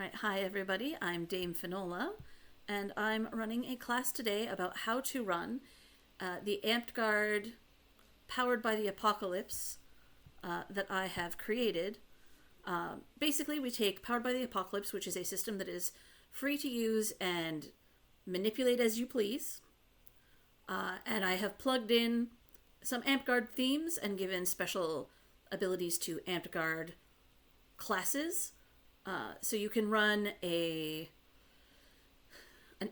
All right, hi everybody. I'm Dame Finola, and I'm running a class today about how to run the Amtgard powered by the apocalypse that I have created. Basically, we take powered by the apocalypse, which is a system that is free to use and manipulate as you please, and I have plugged in some Amtgard themes and given special abilities to Amtgard classes. So you can run an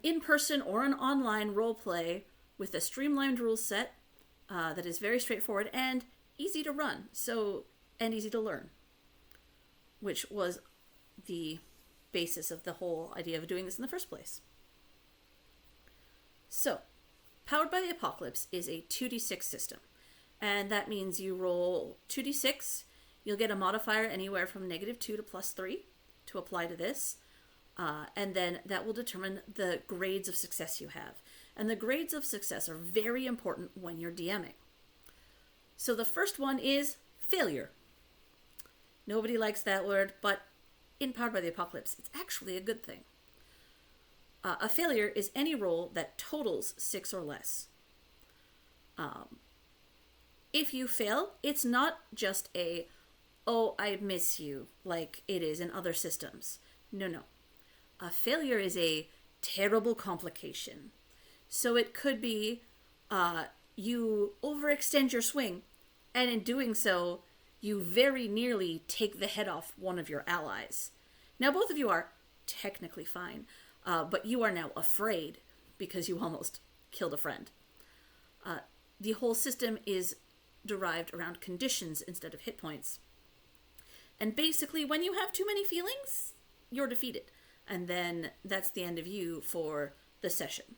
in-person or an online roleplay with a streamlined rule set that is very straightforward and easy to run, and easy to learn, which was the basis of the whole idea of doing this in the first place. So, Powered by the Apocalypse is a 2d6 system, and that means you roll 2d6. You'll get a modifier anywhere from -2 to +3 to apply to this, and then that will determine the grades of success you have. And the grades of success are very important when you're DMing. So the first one is failure. Nobody likes that word, but in Powered by the Apocalypse, it's actually a good thing. A failure is any roll that totals 6 or less. If you fail, it's not just oh, I miss you, like it is in other systems. No. A failure is a terrible complication. So it could be you overextend your swing, and in doing so, you very nearly take the head off one of your allies. Now, both of you are technically fine, but you are now afraid because you almost killed a friend. The whole system is derived around conditions instead of hit points. And basically, when you have too many feelings, you're defeated. And then that's the end of you for the session.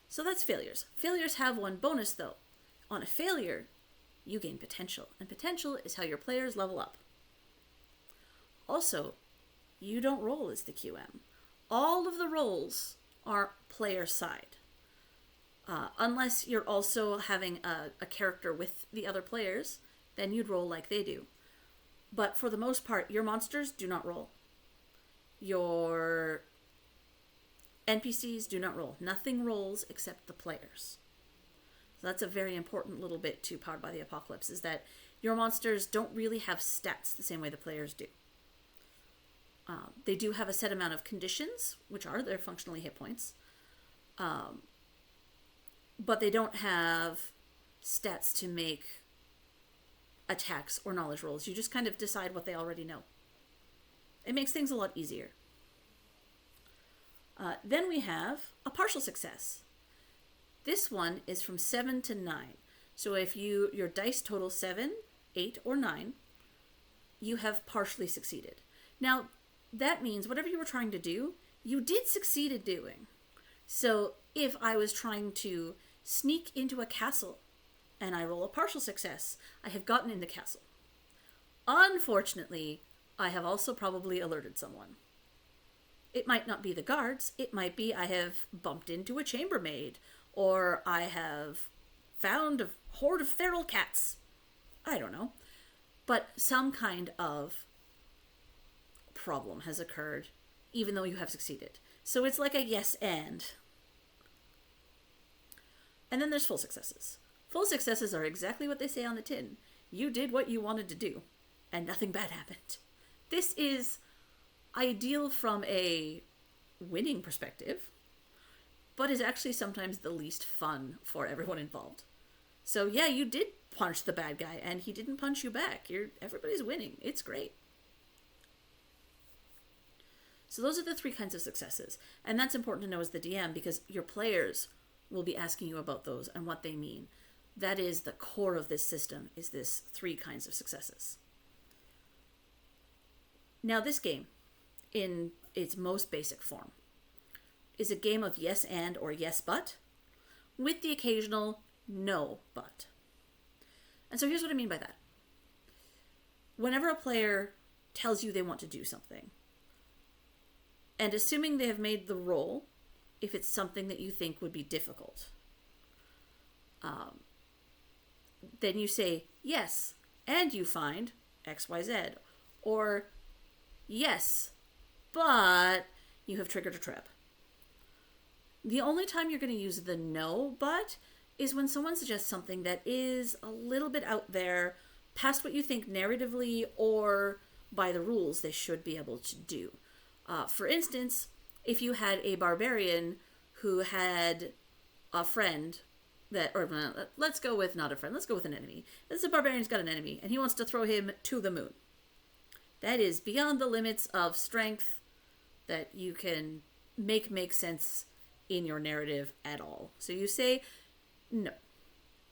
So that's failures. Failures have one bonus, though. On a failure, you gain potential. And potential is how your players level up. Also, you don't roll as the QM. All of the rolls are player side. Unless you're also having a character with the other players, then you'd roll like they do. But for the most part, your monsters do not roll. Your NPCs do not roll. Nothing rolls except the players. So that's a very important little bit to Powered by the Apocalypse, is that your monsters don't really have stats the same way the players do. They do have a set amount of conditions, which are their functionally hit points. But they don't have stats to make attacks or knowledge rolls. You just kind of decide what they already know. It makes things a lot easier. Then we have a partial success. This one is from 7 to 9. So if your dice total 7, 8, or 9, you have partially succeeded. Now, that means whatever you were trying to do, you did succeed at doing. So if I was trying to sneak into a castle and I roll a partial success, I have gotten in the castle. Unfortunately, I have also probably alerted someone. It might not be the guards. It might be I have bumped into a chambermaid, or I have found a horde of feral cats. I don't know. But some kind of problem has occurred, even though you have succeeded. So it's like a yes and. And then there's full successes. Full successes are exactly what they say on the tin. You did what you wanted to do, and nothing bad happened. This is ideal from a winning perspective, but is actually sometimes the least fun for everyone involved. So yeah, you did punch the bad guy, and he didn't punch you back. Everybody's winning. It's great. So those are the 3 kinds of successes. And that's important to know as the DM, because your players will be asking you about those and what they mean. That is the core of this system, is this 3 kinds of successes. Now this game, in its most basic form, is a game of yes and or yes but, with the occasional no but. And so here's what I mean by that. Whenever a player tells you they want to do something, and assuming they have made the roll, if it's something that you think would be difficult, then you say yes, and you find XYZ. Or yes, but you have triggered a trap. The only time you're going to use the no but is when someone suggests something that is a little bit out there, past what you think narratively or by the rules they should be able to do. For instance, if you had a barbarian who had a friend that, or let's go with not a friend, let's go with an enemy. This is a barbarian's got an enemy, and he wants to throw him to the moon. That is beyond the limits of strength that you can make sense in your narrative at all. So you say no.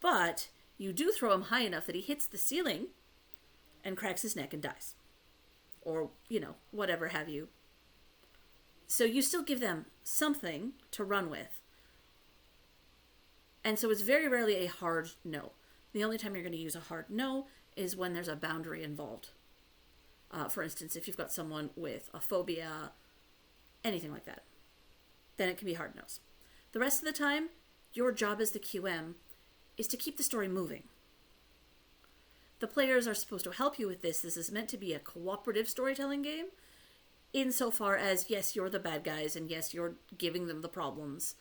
But you do throw him high enough that he hits the ceiling and cracks his neck and dies. Or, whatever have you. So you still give them something to run with. And so it's very rarely a hard no. The only time you're going to use a hard no is when there's a boundary involved. For instance, if you've got someone with a phobia, anything like that, then it can be hard no's. The rest of the time, your job as the QM is to keep the story moving. The players are supposed to help you with this. This is meant to be a cooperative storytelling game, insofar as, yes, you're the bad guys, and yes, you're giving them the problems,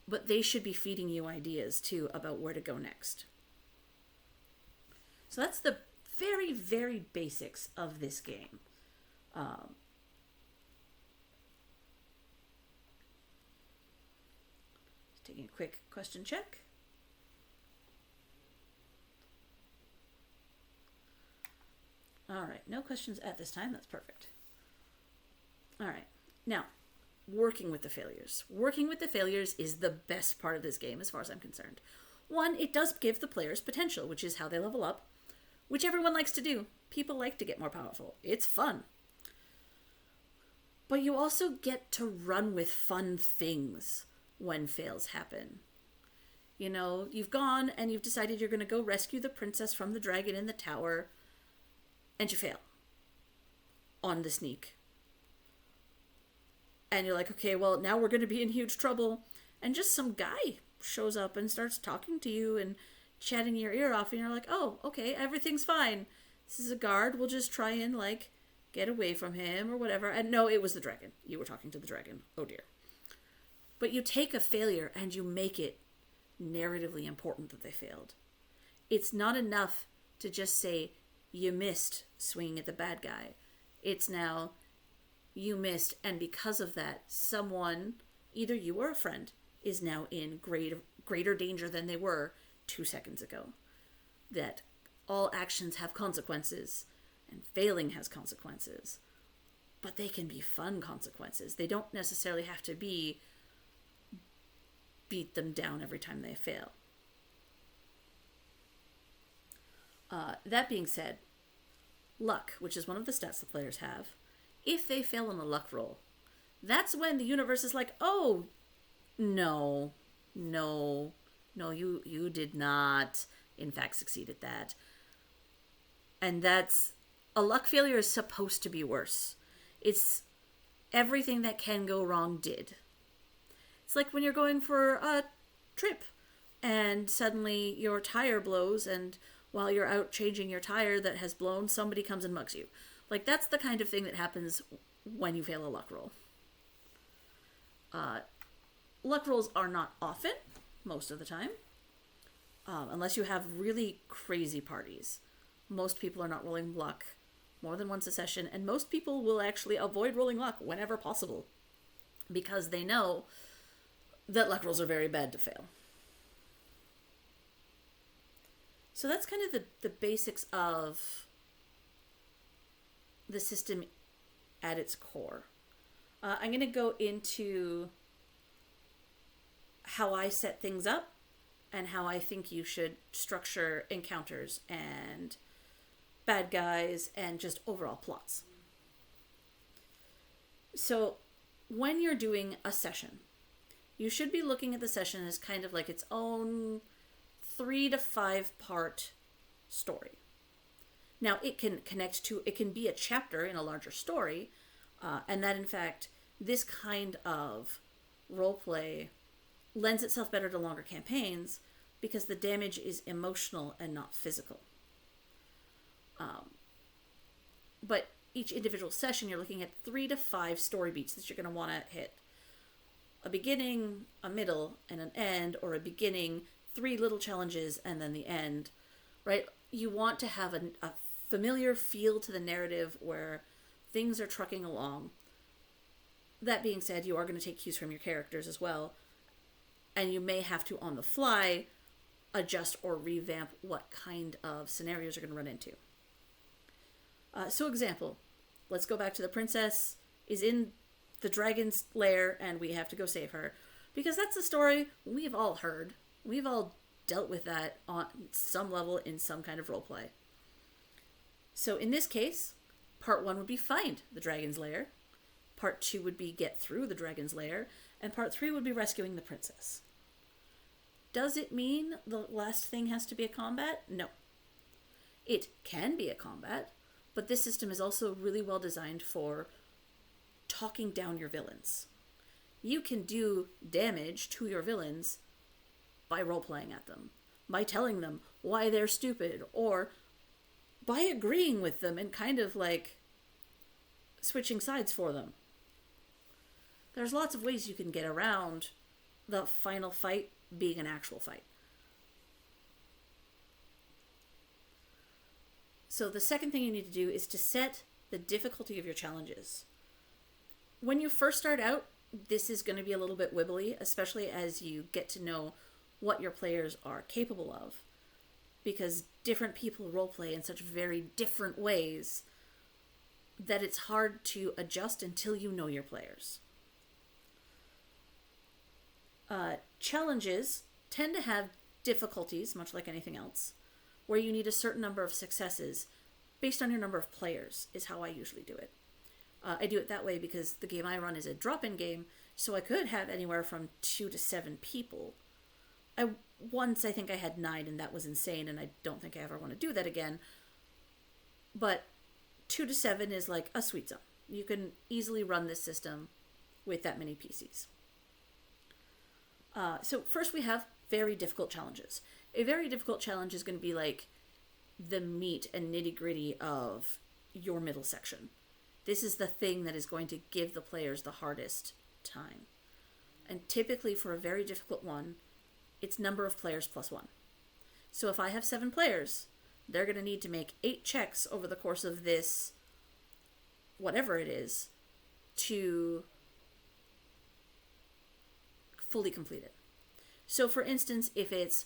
but they should be feeding you ideas, too, about where to go next. So that's the very, very basics of this game. Taking a quick question check. All right, no questions at this time. That's perfect. All right, now, working with the failures. Working with the failures is the best part of this game as far as I'm concerned. One, it does give the players potential, which is how they level up, which everyone likes to do. People like to get more powerful. It's fun. But you also get to run with fun things when fails happen. You've gone and you've decided you're going to go rescue the princess from the dragon in the tower, and you fail on the sneak. And you're like, okay, well, now we're going to be in huge trouble. And just some guy shows up and starts talking to you and chatting your ear off, and you're like, oh, okay, everything's fine. This is a guard. We'll just try and, get away from him or whatever. And no, it was the dragon. You were talking to the dragon. Oh, dear. But you take a failure and you make it narratively important that they failed. It's not enough to just say, you missed swinging at the bad guy. It's now, you missed, and because of that, someone, either you or a friend, is now in greater danger than they were 2 seconds ago. That all actions have consequences, and failing has consequences. But they can be fun consequences. They don't necessarily have to be beat them down every time they fail. That being said, luck, which is one of the stats the players have, if they fail on a luck roll, that's when the universe is like, oh, no, you did not, in fact, succeed at that. And a luck failure is supposed to be worse. It's everything that can go wrong did. It's like when you're going for a trip and suddenly your tire blows, and while you're out changing your tire that has blown, somebody comes and mugs you. That's the kind of thing that happens when you fail a luck roll. Luck rolls are not often, most of the time, unless you have really crazy parties. Most people are not rolling luck more than once a session, and most people will actually avoid rolling luck whenever possible because they know that luck rolls are very bad to fail. So that's kind of the basics of the system at its core. I'm going to go into how I set things up and how I think you should structure encounters and bad guys and just overall plots. So when you're doing a session, you should be looking at the session as kind of like its own 3 to 5 part story. Now, it can be a chapter in a larger story, and that, in fact, this kind of roleplay lends itself better to longer campaigns because the damage is emotional and not physical. But each individual session, you're looking at 3 to 5 story beats that you're going to want to hit. A beginning, a middle, and an end, or a beginning, 3 little challenges, and then the end, right? You want to have a familiar feel to the narrative where things are trucking along. That being said, you are going to take cues from your characters as well, and you may have to, on the fly, adjust or revamp what kind of scenarios you're going to run into. So example, let's go back to the princess is in the dragon's lair and we have to go save her. Because that's a story we've all heard. We've all dealt with that on some level in some kind of roleplay. So in this case, part 1 would be find the dragon's lair. Part 2 would be get through the dragon's lair. And part 3 would be rescuing the princess. Does it mean the last thing has to be a combat? No. It can be a combat, but this system is also really well designed for talking down your villains. You can do damage to your villains by role-playing at them, by telling them why they're stupid, or by agreeing with them and kind of like switching sides for them. There's lots of ways you can get around the final fight being an actual fight. So the second thing you need to do is to set the difficulty of your challenges. When you first start out, this is going to be a little bit wibbly, especially as you get to know what your players are capable of, because different people roleplay in such very different ways that it's hard to adjust until you know your players. Challenges tend to have difficulties, much like anything else, where you need a certain number of successes based on your number of players, is how I usually do it. I do it that way because the game I run is a drop-in game, so I could have anywhere from 2 to 7 people. Once I think I had 9, and that was insane, and I don't think I ever want to do that again. But 2 to 7 is like a sweet zone. You can easily run this system with that many PCs. So first we have very difficult challenges. A very difficult challenge is going to be like the meat and nitty-gritty of your middle section. This is the thing that is going to give the players the hardest time. And typically for a very difficult one, it's number of players plus 1. So if I have 7 players, they're going to need to make 8 checks over the course of this, whatever it is, to fully complete it. So for instance, if it's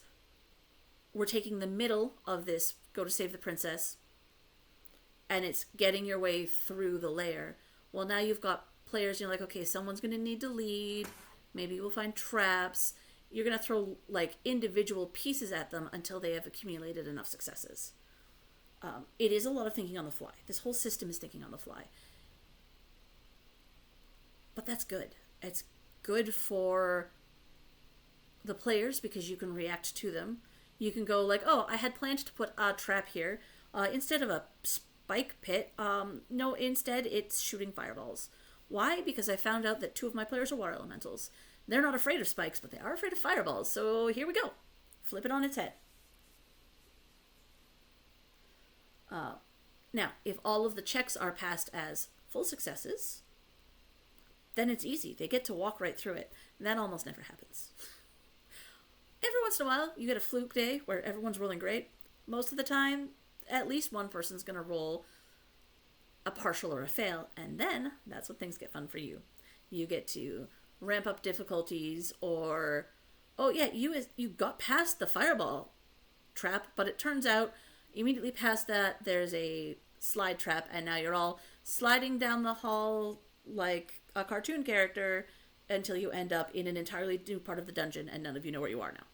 we're taking the middle of this go to save the princess and it's getting your way through the lair, well, now you've got players, you're like, okay, someone's going to need to lead, maybe we'll find traps. You're going to throw like individual pieces at them until they have accumulated enough successes. It is a lot of thinking on the fly. This whole system is thinking on the fly. But that's good. It's good for the players because you can react to them. You can go like, oh, I had planned to put a trap here. Instead of a spike pit, no, instead it's shooting fireballs. Why? Because I found out that 2 of my players are water elementals. They're not afraid of spikes, but they are afraid of fireballs. So here we go. Flip it on its head. Now, if all of the checks are passed as full successes, then it's easy. They get to walk right through it. That almost never happens. Every once in a while, you get a fluke day where everyone's rolling great. Most of the time, at least one person's going to roll a partial or a fail, and then that's when things get fun for you. You get to ramp up difficulties, or, oh yeah, you got past the fireball trap, but it turns out immediately past that there's a slide trap, and now you're all sliding down the hall like a cartoon character until you end up in an entirely new part of the dungeon and none of you know where you are now.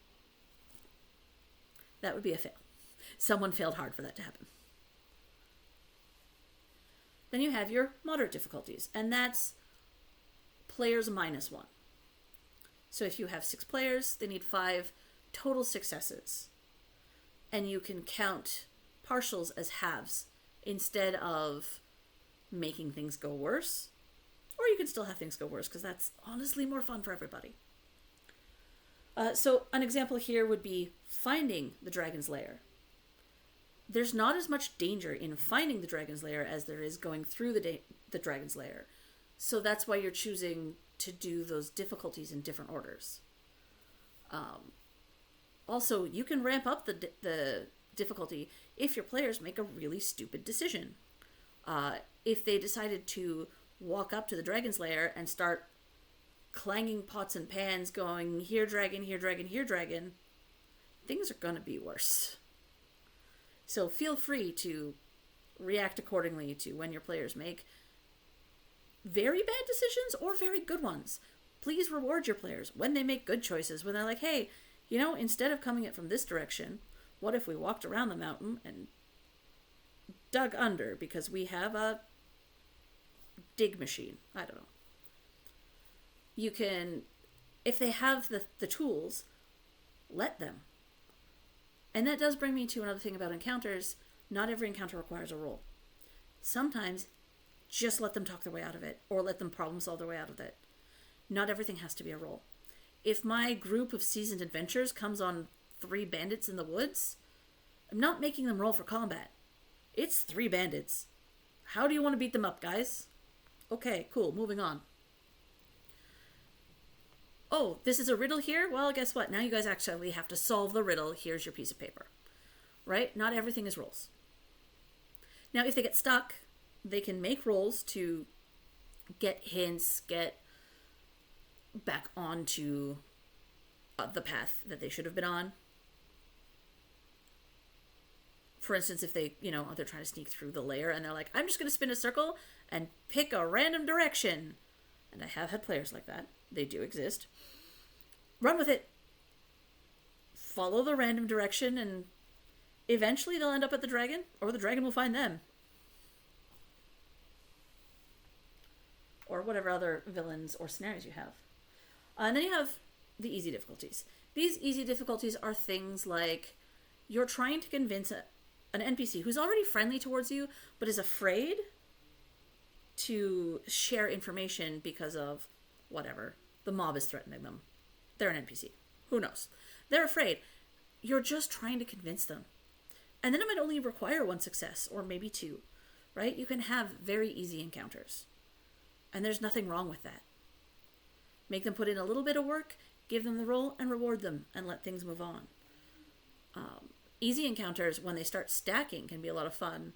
That would be a fail. Someone failed hard for that to happen. Then you have your moderate difficulties, and that's players minus 1. So if you have 6 players, they need 5 total successes. And you can count partials as halves instead of making things go worse. Or you can still have things go worse, because that's honestly more fun for everybody. So an example here would be finding the dragon's lair. there's not as much danger in finding the dragon's lair as there is going through the dragon's lair. So that's why you're choosing to do those difficulties in different orders. Also, you can ramp up the difficulty if your players make a really stupid decision. If they decided to walk up to the dragon's lair and start clanging pots and pans going, here dragon, here dragon, here dragon, things are going to be worse. So feel free to react accordingly to when your players make very bad decisions or very good ones. Please reward your players when they make good choices, when they're like, hey, you know, instead of coming it from this direction, what if we walked around the mountain and dug under because we have a dig machine? I don't know. You can, if they have the tools, let them. And that does bring me to another thing about encounters. Not every encounter requires a roll. Sometimes just let them talk their way out of it, or let them problem solve their way out of it. Not everything has to be a roll. If my group of seasoned adventurers comes on 3 bandits in the woods, I'm not making them roll for combat. It's 3 bandits. How do you want to beat them up, guys? Okay, cool, moving on. Oh, this is a riddle here? Well, guess what? Now you guys actually have to solve the riddle. Here's your piece of paper. Right? Not everything is rolls. Now, if they get stuck, they can make rolls to get hints, get back onto the path that they should have been on. For instance, if they, they're trying to sneak through the lair and they're like, I'm just going to spin a circle and pick a random direction. And I have had players like that. They do exist. Run with it. Follow the random direction and eventually they'll end up at the dragon, or the dragon will find them. Or whatever other villains or scenarios you have. And then you have the easy difficulties. These easy difficulties are things like you're trying to convince an NPC who's already friendly towards you, but is afraid to share information because of whatever. The mob is threatening them. They're an NPC. Who knows? They're afraid. You're just trying to convince them. And then it might only require 1 success, or maybe 2, right? You can have very easy encounters. And there's nothing wrong with that. Make them put in a little bit of work, give them the roll, and reward them, and let things move on. Easy encounters, when they start stacking, can be a lot of fun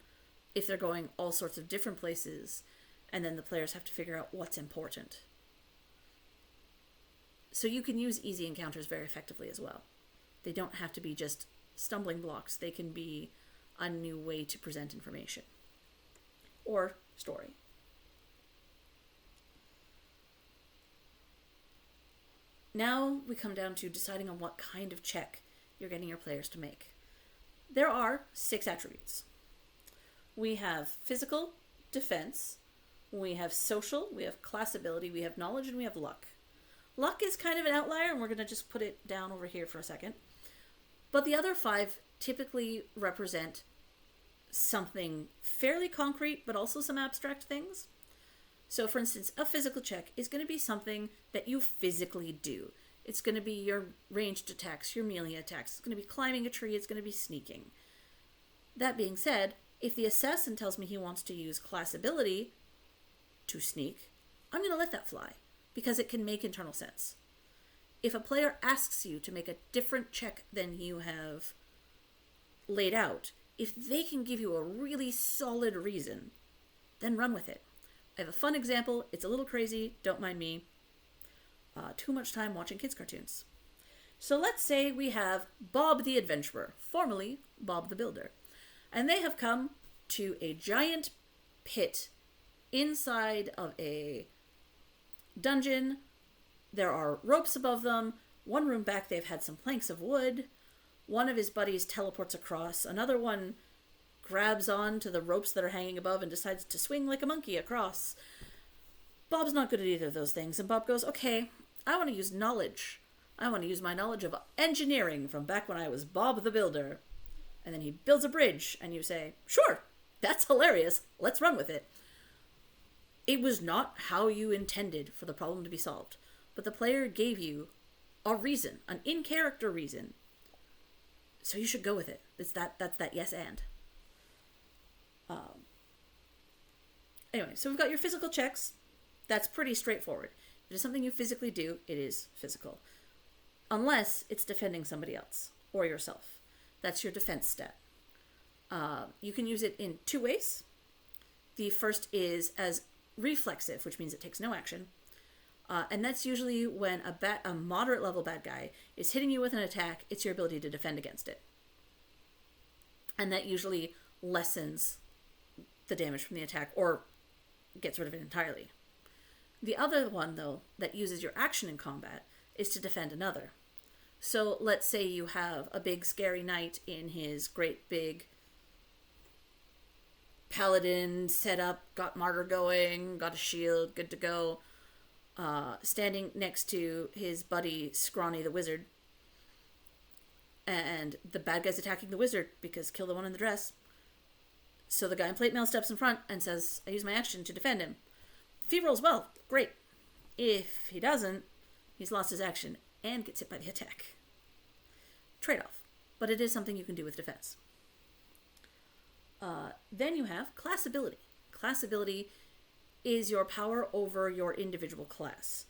if they're going all sorts of different places, and then the players have to figure out what's important. So you can use easy encounters very effectively as well. They don't have to be just stumbling blocks. They can be a new way to present information or story. Now we come down to deciding on what kind of check you're getting your players to make. There are 6 attributes. We have physical, defense, we have social, we have class ability, we have knowledge, and we have luck. Luck is kind of an outlier, and we're going to just put it down over here for a second. But the other 5 typically represent something fairly concrete, but also some abstract things. So, for instance, a physical check is going to be something that you physically do. It's going to be your ranged attacks, your melee attacks. It's going to be climbing a tree. It's going to be sneaking. That being said, if the assassin tells me he wants to use class ability to sneak, I'm going to let that fly, because it can make internal sense. If a player asks you to make a different check than you have laid out, if they can give you a really solid reason, then run with it. I have a fun example. It's a little crazy. Don't mind me. Too much time watching kids' cartoons. So let's say we have Bob the Adventurer, formerly Bob the Builder. And they have come to a giant pit inside of a dungeon. There are ropes above them. One room back, they've had some planks of wood. One of his buddies teleports across. Another one grabs on to the ropes that are hanging above and decides to swing like a monkey across. Bob's not good at either of those things. And Bob goes, okay, I want to use knowledge. I want to use my knowledge of engineering from back when I was Bob the Builder. And then he builds a bridge, and you say, sure, that's hilarious. Let's run with it. It was not how you intended for the problem to be solved, but the player gave you a reason, an in-character reason. So you should go with it. That's that yes and. Anyway, so we've got your physical checks. That's pretty straightforward. If it is something you physically do, it is physical. Unless it's defending somebody else or yourself. That's your defense stat. You can use it in two ways. The first is as reflexive, which means it takes no action. And that's usually when a moderate level bad guy is hitting you with an attack, it's your ability to defend against it. And that usually lessens the damage from the attack or gets rid of it entirely. The other one, though, that uses your action in combat is to defend another. So let's say you have a big scary knight in his great big paladin setup, got martyr going, got a shield, good to go, standing next to his buddy Scrawny the wizard. And the bad guy's attacking the wizard because kill the one in the dress. So the guy in plate mail steps in front and says, I use my action to defend him. If he rolls well, great. If he doesn't, he's lost his action and gets hit by the attack. Trade-off. But it is something you can do with defense. Then you have class ability. Class ability is your power over your individual class.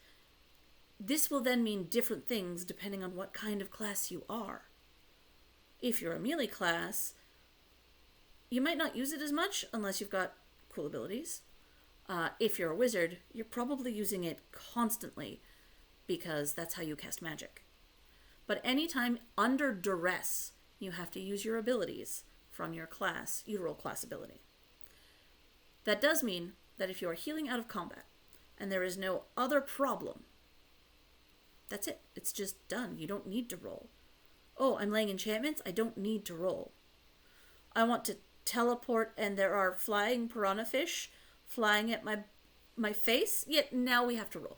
This will then mean different things depending on what kind of class you are. If you're a melee class, you might not use it as much unless you've got cool abilities. If you're a wizard, you're probably using it constantly because that's how you cast magic. But anytime under duress you have to use your abilities from your class, you roll class ability. That does mean that if you are healing out of combat and there is no other problem, that's it. It's just done. You don't need to roll. Oh, I'm laying enchantments? I don't need to roll. I want to teleport and there are flying piranha fish flying at my face? Yet now we have to roll.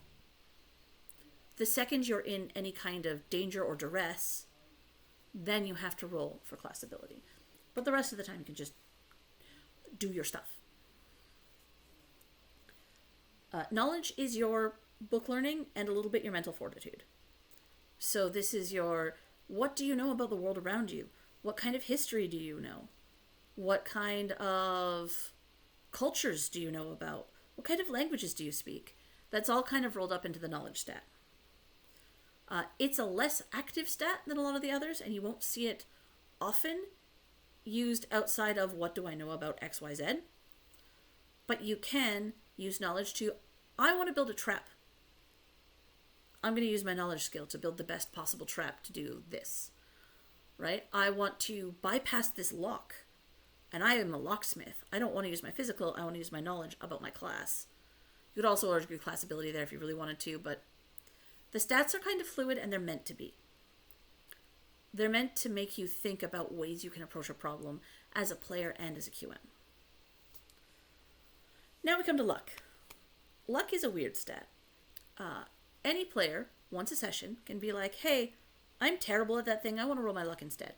The second you're in any kind of danger or duress, then you have to roll for class ability. But the rest of the time you can just do your stuff. Knowledge is your book learning and a little bit your mental fortitude. So this is your, what do you know about the world around you? What kind of history do you know? What kind of cultures do you know about? What kind of languages do you speak? That's all kind of rolled up into the knowledge stat. It's a less active stat than a lot of the others, and you won't see it often used outside of what do I know about XYZ. But you can use knowledge to, I want to build a trap. I'm going to use my knowledge skill to build the best possible trap to do this. Right? I want to bypass this lock. And I am a locksmith. I don't want to use my physical, I want to use my knowledge about my class. You could also argue class ability there if you really wanted to, but the stats are kind of fluid and they're meant to be. They're meant to make you think about ways you can approach a problem as a player and as a QM. Now we come to luck. Luck is a weird stat. Any player, once a session, can be like, hey, I'm terrible at that thing, I want to roll my luck instead.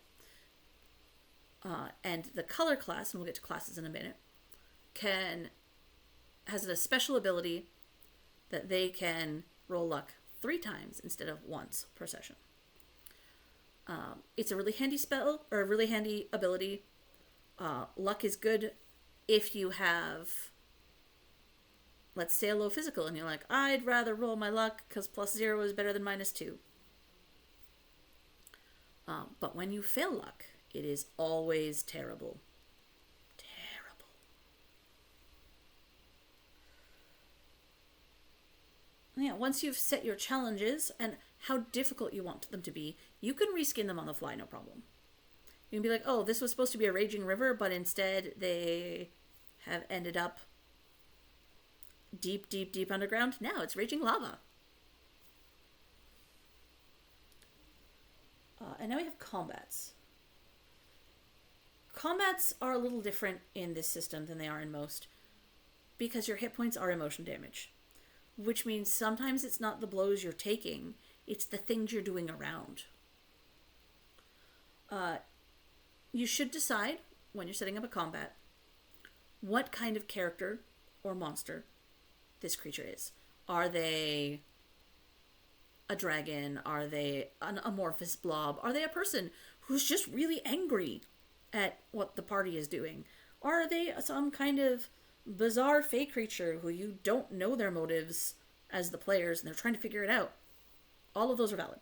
And the color class, and we'll get to classes in a minute, has a special ability that they can roll luck 3 times instead of once per session. It's a really handy spell, or a really handy ability. Luck is good if you have, let's say, a low physical, and you're like, I'd rather roll my luck because +0 is better than -2. But when you fail luck, it is always terrible. Terrible. Yeah, once you've set your challenges and how difficult you want them to be, you can reskin them on the fly, no problem. You can be like, oh, this was supposed to be a raging river, but instead they have ended up deep, deep, deep underground. Now it's raging lava. And now we have combats. Combats are a little different in this system than they are in most, because your hit points are emotion damage, which means sometimes it's not the blows you're taking, it's the things you're doing around. You should decide, when you're setting up a combat, what kind of character or monster this creature is. Are they a dragon? Are they an amorphous blob? Are they a person who's just really angry at what the party is doing? Or are they some kind of bizarre fey creature who you don't know their motives as the players and they're trying to figure it out. All of those are valid.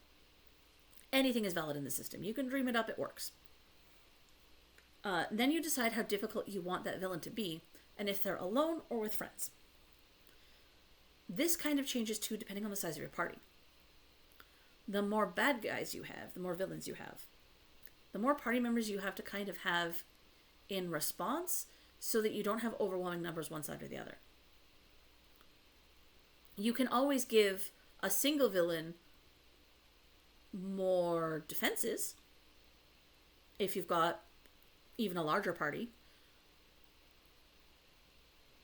Anything is valid in the system. You can dream it up, it works. Then you decide how difficult you want that villain to be, and if they're alone or with friends. This kind of changes too depending on the size of your party. The more bad guys you have, the more villains you have. The more party members you have to kind of have in response so that you don't have overwhelming numbers one side or the other. You can always give a single villain more defenses if you've got even a larger party,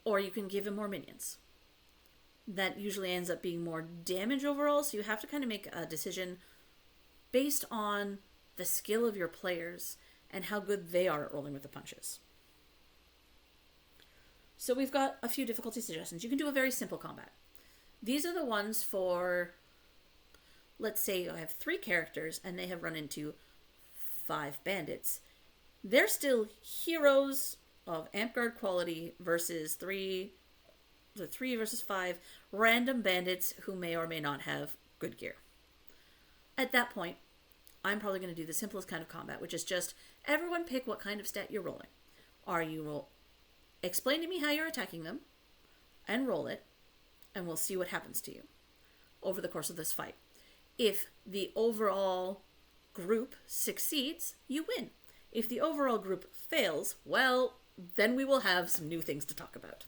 or you can give him more minions. That usually ends up being more damage overall, so you have to kind of make a decision based on the skill of your players and how good they are at rolling with the punches. So we've got a few difficulty suggestions. You can do a very simple combat. These are the ones for, let's say I have 3 characters and they have run into 5 bandits. They're still heroes of Amtgard quality versus 3 versus 5 random bandits who may or may not have good gear. At that point, I'm probably going to do the simplest kind of combat, which is just everyone pick what kind of stat you're rolling. Explain to me how you're attacking them, and roll it, and we'll see what happens to you over the course of this fight. If the overall group succeeds, you win. If the overall group fails, well, then we will have some new things to talk about.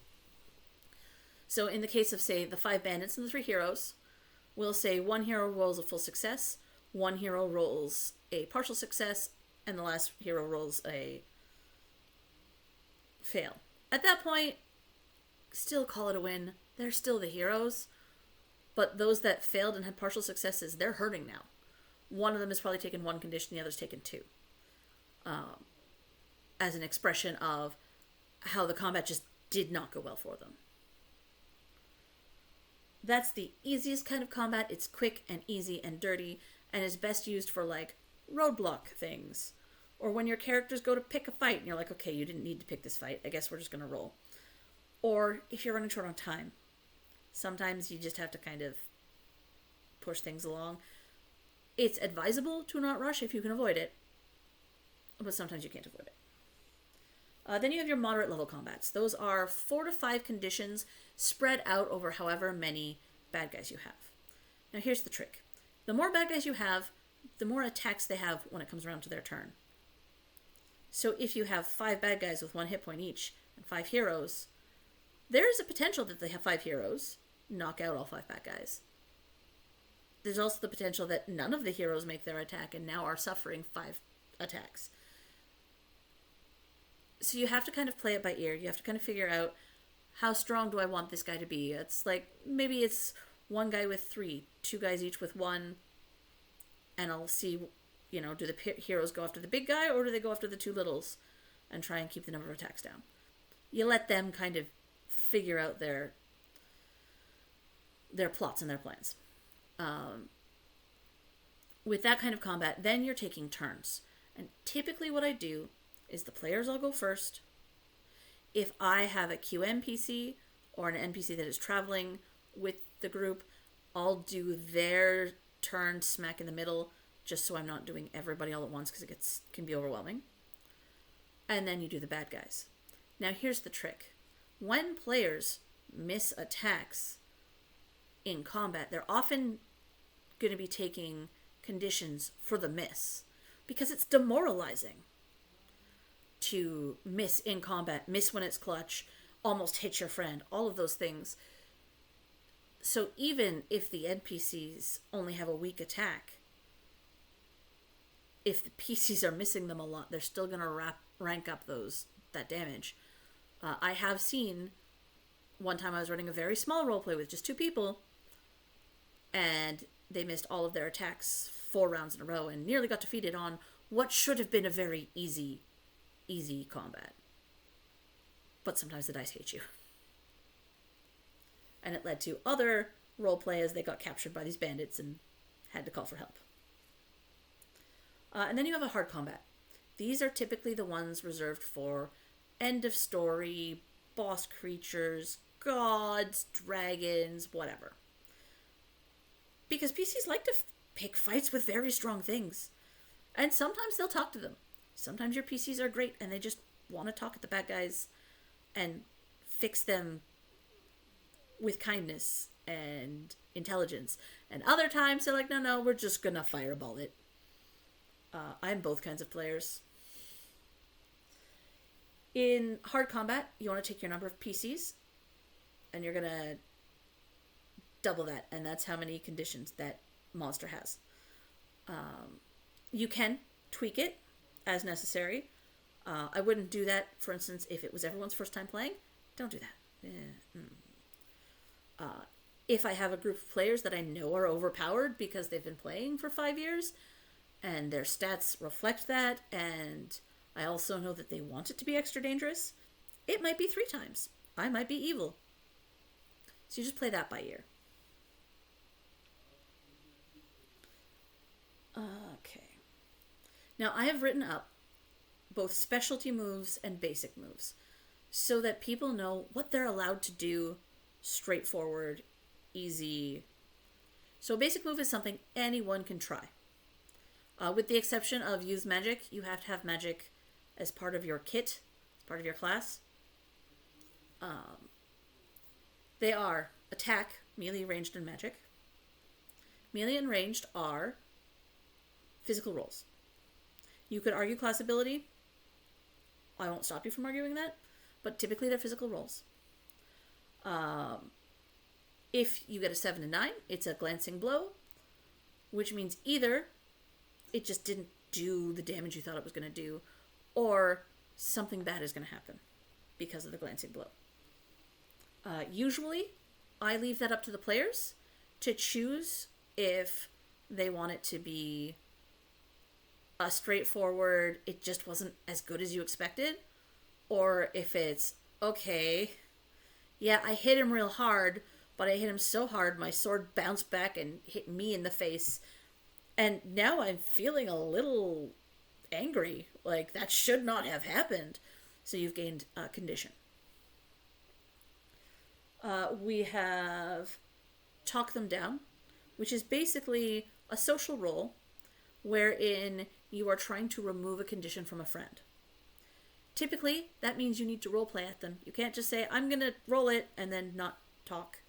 So in the case of, say, the 5 bandits and the 3 heroes, we'll say 1 hero rolls a full success, 1 hero rolls a partial success, and the last hero rolls a fail. At that point, still call it a win. They're still the heroes, but those that failed and had partial successes, they're hurting now. One of them has probably taken 1 condition, the other's taken 2. As an expression of how the combat just did not go well for them. That's the easiest kind of combat. It's quick and easy and dirty, and is best used for, like, roadblock things. Or when your characters go to pick a fight, and you're like, okay, you didn't need to pick this fight. I guess we're just going to roll. Or if you're running short on time. Sometimes you just have to kind of push things along. It's advisable to not rush if you can avoid it. But sometimes you can't avoid it. Then you have your moderate level combats. Those are 4 to 5 conditions spread out over however many bad guys you have. Now here's the trick. The more bad guys you have, the more attacks they have when it comes around to their turn. So if you have 5 bad guys with 1 hit point each and 5 heroes, there is a potential that they have 5 heroes knock out all 5 bad guys. There's also the potential that none of the heroes make their attack and now are suffering 5 attacks. So you have to kind of play it by ear. You have to kind of figure out, how strong do I want this guy to be? It's like, maybe it's 1 guy with 3, 2 guys each with 1, and I'll see, do the heroes go after the big guy, or do they go after the 2 littles and try and keep the number of attacks down? You let them kind of figure out their plots and their plans. With that kind of combat, then you're taking turns. And typically what I do is the players all go first. If I have a Q NPC or an NPC that is traveling with the group, I'll do their turn smack in the middle, just so I'm not doing everybody all at once, because it can be overwhelming. And then you do the bad guys. Now here's the trick. When players miss attacks in combat, they're often going to be taking conditions for the miss, because it's demoralizing to miss in combat, miss when it's clutch, almost hit your friend, all of those things. So even if the NPCs only have a weak attack, if the PCs are missing them a lot, they're still going to rank up that damage. I have seen, one time I was running a very small roleplay with just 2 people, and they missed all of their attacks 4 rounds in a row and nearly got defeated on what should have been a very easy combat. But sometimes the dice hate you. And it led to other roleplay as they got captured by these bandits and had to call for help. And then you have a hard combat. These are typically the ones reserved for end of story boss creatures, gods, dragons, whatever. Because PCs like to pick fights with very strong things. And sometimes they'll talk to them. Sometimes your PCs are great and they just want to talk at the bad guys and fix them with kindness and intelligence. And other times they're like, no, we're just gonna fireball it. I'm both kinds of players. In hard combat, you want to take your number of PCs and you're gonna double that, and that's how many conditions that monster has. You can tweak it as necessary. I wouldn't do that, for instance, if it was everyone's first time playing. Don't do that. If I have a group of players that I know are overpowered because they've been playing for 5 years and their stats reflect that, and I also know that they want it to be extra dangerous, it might be 3 times. I might be evil. So you just play that by ear. Okay. Now I have written up both specialty moves and basic moves so that people know what they're allowed to do, straightforward, easy. So a basic move is something anyone can try. With the exception of use magic, you have to have magic as part of your kit, as part of your class. They are attack, melee, ranged, and magic. Melee and ranged are physical rolls. You could argue class ability. I won't stop you from arguing that, but typically they're physical rolls. If you get a 7 and 9, it's a glancing blow, which means either it just didn't do the damage you thought it was going to do, or something bad is going to happen because of the glancing blow. Usually, I leave that up to the players to choose if they want it to be a straightforward, it just wasn't as good as you expected, or if it's, okay, yeah, I hit him real hard, but I hit him so hard my sword bounced back and hit me in the face, and now I'm feeling a little angry, like that should not have happened. So you've gained condition. We have Talk Them Down, which is basically a social role wherein you are trying to remove a condition from a friend. Typically, that means you need to roleplay at them. You can't just say, I'm going to roll it, and then not talk.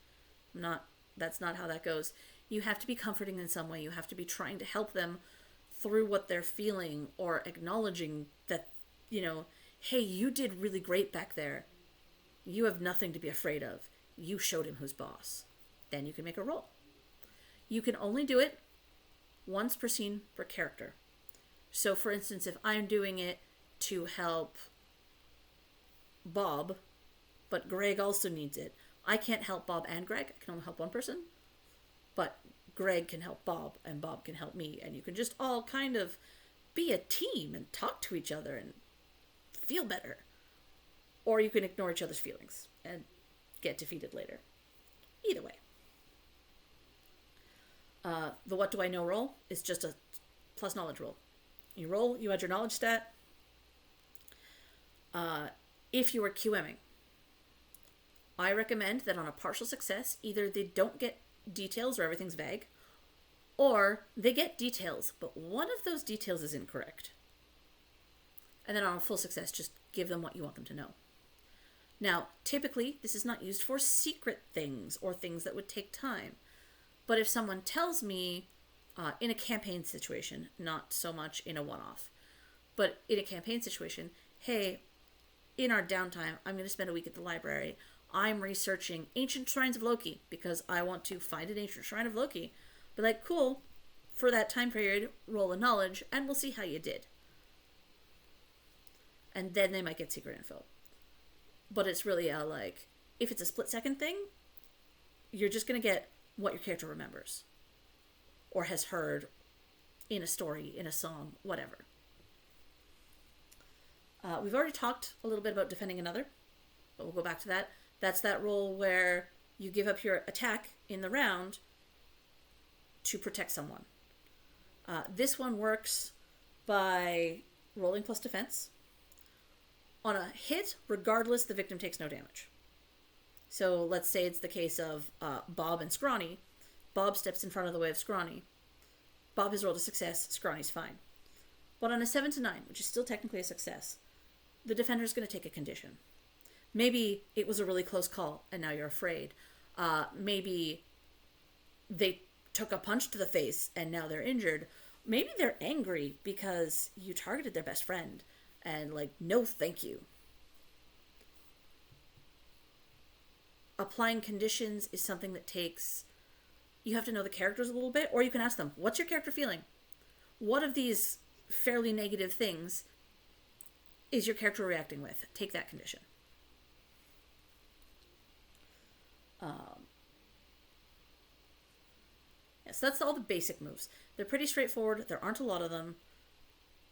That's not how that goes. You have to be comforting in some way. You have to be trying to help them through what they're feeling, or acknowledging that, hey, you did really great back there. You have nothing to be afraid of. You showed him who's boss. Then you can make a roll. You can only do it once per scene per character. So, for instance, if I'm doing it to help Bob, but Greg also needs it, I can't help Bob and Greg. I can only help one person. But Greg can help Bob, and Bob can help me. And you can just all kind of be a team and talk to each other and feel better. Or you can ignore each other's feelings and get defeated later. Either way. The What Do I Know roll is just a plus knowledge roll. You roll, you add your knowledge stat. If you are QMing, I recommend that on a partial success, either they don't get details or everything's vague, or they get details, but one of those details is incorrect. And then on a full success, just give them what you want them to know. Now, typically, this is not used for secret things or things that would take time. But if someone tells me, in a campaign situation, not so much in a one-off, but in a campaign situation, hey, in our downtime, I'm going to spend a week at the library. I'm researching ancient shrines of Loki because I want to find an ancient shrine of Loki. Be like, cool, for that time period, roll a knowledge, and we'll see how you did. And then they might get secret info. But it's really if it's a split-second thing, you're just going to get what your character remembers or has heard in a story, in a song, whatever. We've already talked a little bit about defending another, but we'll go back to that. That's that role where you give up your attack in the round to protect someone. This one works by rolling plus defense. On a hit, regardless, the victim takes no damage. So let's say it's the case of Bob and Scrawny. Bob steps in front of the way of Scrawny. Bob has rolled a success, Scrawny's fine. But on a 7 to 9, which is still technically a success, the defender's going to take a condition. Maybe it was a really close call and now you're afraid. Maybe they took a punch to the face and now they're injured. Maybe they're angry because you targeted their best friend and like, no thank you. Applying conditions is something that takes, you have to know the characters a little bit, or you can ask them, what's your character feeling? What of these fairly negative things is your character reacting with? Take that condition. Yes, that's all the basic moves. They're pretty straightforward. There aren't a lot of them.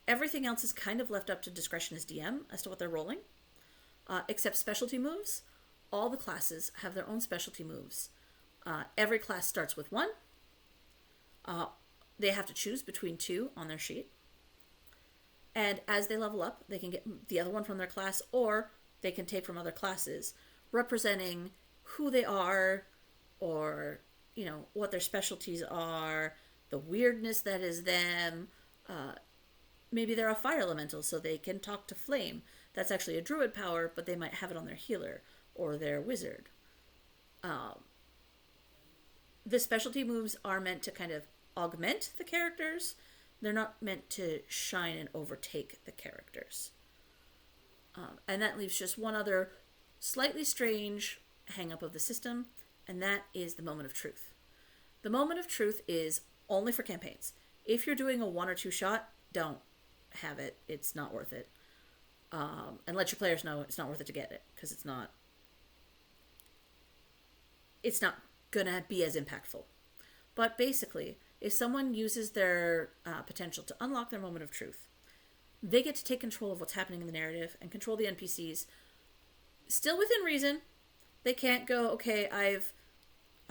Everything else is kind of left up to discretion as DM as to what they're rolling, except specialty moves. All the classes have their own specialty moves. Every class starts with 1. They have to choose between 2 on their sheet. And as they level up, they can get the other one from their class, or they can take from other classes, representing who they are, or, you know, what their specialties are, the weirdness that is them. Maybe they're a fire elemental, so they can talk to flame. That's actually a druid power, but they might have it on their healer or their wizard. The specialty moves are meant to kind of augment the characters. They're not meant to shine and overtake the characters. And that leaves just one other slightly strange hang-up of the system, and that is the moment of truth. The moment of truth is only for campaigns. If you're doing a 1 or 2 shot, don't have it. It's not worth it. And let your players know it's not worth it to get it, because it's not gonna be as impactful. But basically, if someone uses their potential to unlock their moment of truth, they get to take control of what's happening in the narrative and control the NPCs, still within reason. They can't go, okay,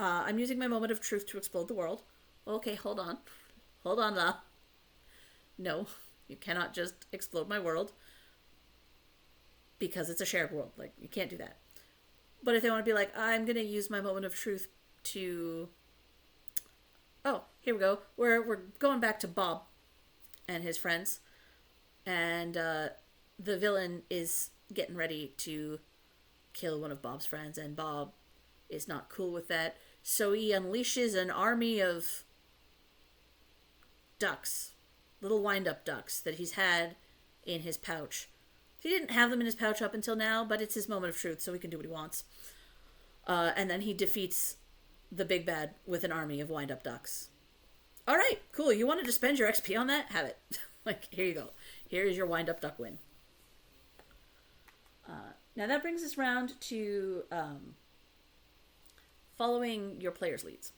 I'm using my moment of truth to explode the world. Okay, hold on now. No, you cannot just explode my world because it's a shared world. Like, you can't do that. But if they want to be like, I'm going to use my moment of truth to... Oh, here we go. We're going back to Bob and his friends. And the villain is getting ready to kill one of Bob's friends. And Bob is not cool with that. So he unleashes an army of ducks. Little wind-up ducks that he's had in his pouch. He didn't have them in his pouch up until now, but it's his moment of truth, so he can do what he wants. And then he defeats the big bad with an army of wind-up ducks. All right, cool. You wanted to spend your XP on that? Have it. Like, here you go. Here is your wind-up duck win. Now that brings us round to following your players' leads.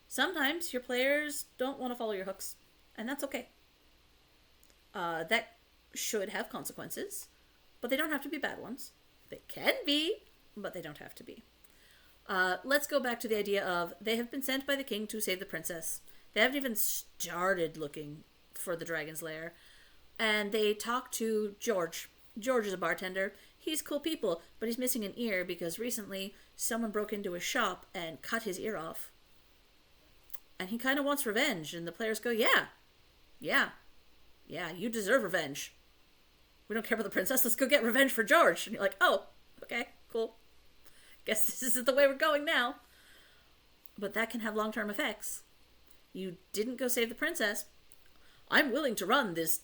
Sometimes your players don't want to follow your hooks, and that's okay. That should have consequences, but they don't have to be bad ones. They can be, but they don't have to be. Let's go back to the idea of they have been sent by the king to save the princess. They haven't even started looking for the dragon's lair. And they talk to George. George is a bartender. He's cool people, but he's missing an ear because recently someone broke into his shop and cut his ear off. And he kind of wants revenge. And the players go, yeah, you deserve revenge. We don't care about the princess. Let's go get revenge for George. And you're like, oh, okay, cool. Guess this is the way we're going now. But that can have long-term effects. You didn't go save the princess. I'm willing to run this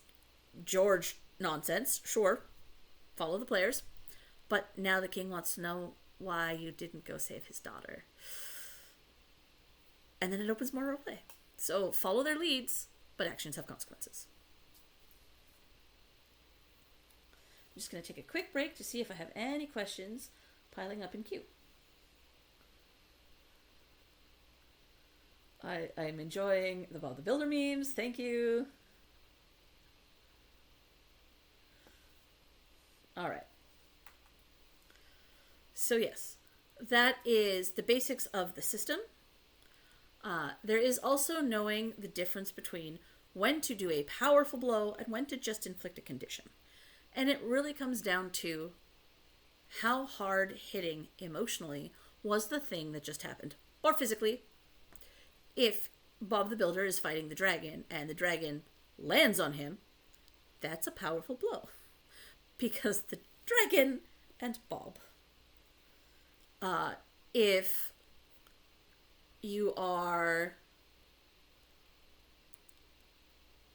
George nonsense. Sure. Follow the players. But now the king wants to know why you didn't go save his daughter. And then it opens more roleplay. So follow their leads, but actions have consequences. I'm just going to take a quick break to see if I have any questions piling up in queue. I'm enjoying the Bob the Builder memes. Thank you. All right. So yes, that is the basics of the system. There is also knowing the difference between when to do a powerful blow and when to just inflict a condition. And it really comes down to how hard hitting emotionally was the thing that just happened. Or physically. If Bob the Builder is fighting the dragon and the dragon lands on him, that's a powerful blow. Because the dragon and Bob. If you are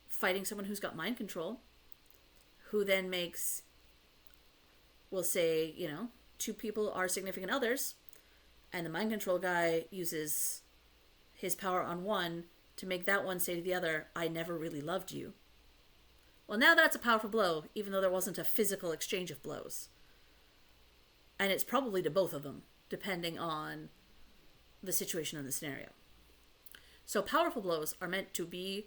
fighting someone who's got mind control, who then makes, we'll say, two people are significant others, and the mind control guy uses his power on one to make that one say to the other, I never really loved you. Well, now that's a powerful blow, even though there wasn't a physical exchange of blows. And it's probably to both of them, depending on the situation and the scenario. So powerful blows are meant to be